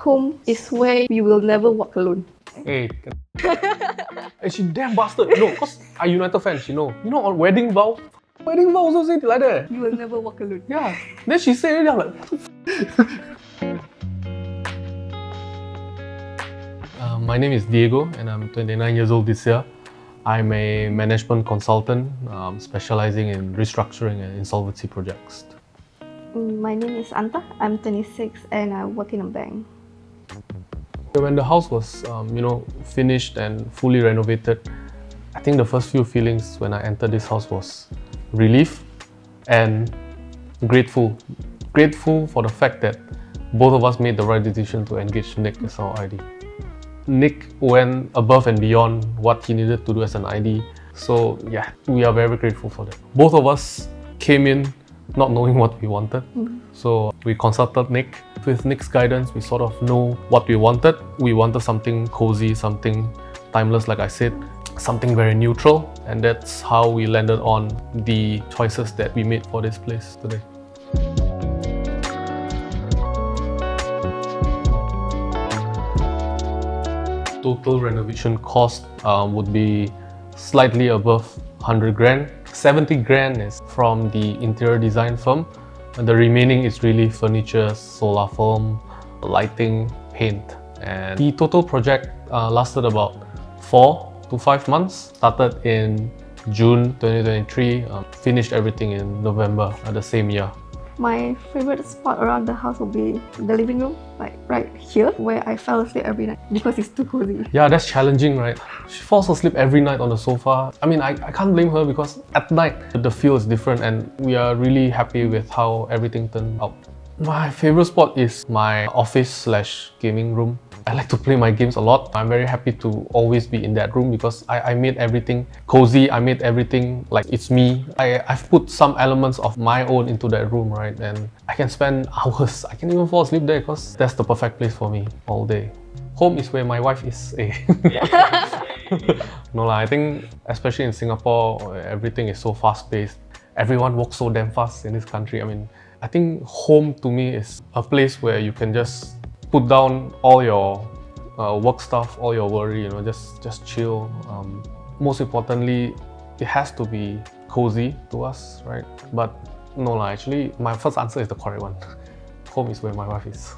Home is where you will never walk alone. Hey, hey, she damn bastard. No, cause I United fan, she know. You know on wedding vow also say it like that. You will never walk alone. Yeah. Then she say it, I'm like, what the my name is Diego and I'm 29 years old this year. I'm a management consultant specializing in restructuring and insolvency projects. My name is Anta. I'm 26 and I work in a bank. When the house was finished and fully renovated, I think the first few feelings when I entered this house was relief and grateful. Grateful for the fact that both of us made the right decision to engage Nick as our ID. Nick went above and beyond what he needed to do as an ID. So yeah, we are very grateful for that. Both of us came in not knowing what we wanted. So we consulted Nick. With Nick's guidance, we sort of know what we wanted. We wanted something cozy, something timeless, like I said, something very neutral. And that's how we landed on the choices that we made for this place today. Total renovation cost would be slightly above 100 grand. 70 grand is from the interior design firm, and the remaining is really furniture, solar foam, lighting, paint. And the total project lasted about 4 to 5 months. Started in June 2023, finished everything in November the same year. My favorite spot around the house will be the living room, like right here, where I fell asleep every night because it's too cozy. Yeah, that's challenging, right? She falls asleep every night on the sofa. I mean, I can't blame her because at night, the feel is different and we are really happy with how everything turned out. My favorite spot is my office/gaming room. I like to play my games a lot. I'm very happy to always be in that room because I made everything cozy. I made everything like it's me. I've put some elements of my own into that room, right? And I can spend hours. I can even fall asleep there because that's the perfect place for me all day. Home is where my wife is. No lah, I think especially in Singapore, everything is so fast-paced. Everyone walks so damn fast in this country. I mean, I think home to me is a place where you can just put down all your work stuff, all your worry, just chill. Most importantly, it has to be cozy to us, right? But no lah, actually, my first answer is the correct one. Home is where my wife is.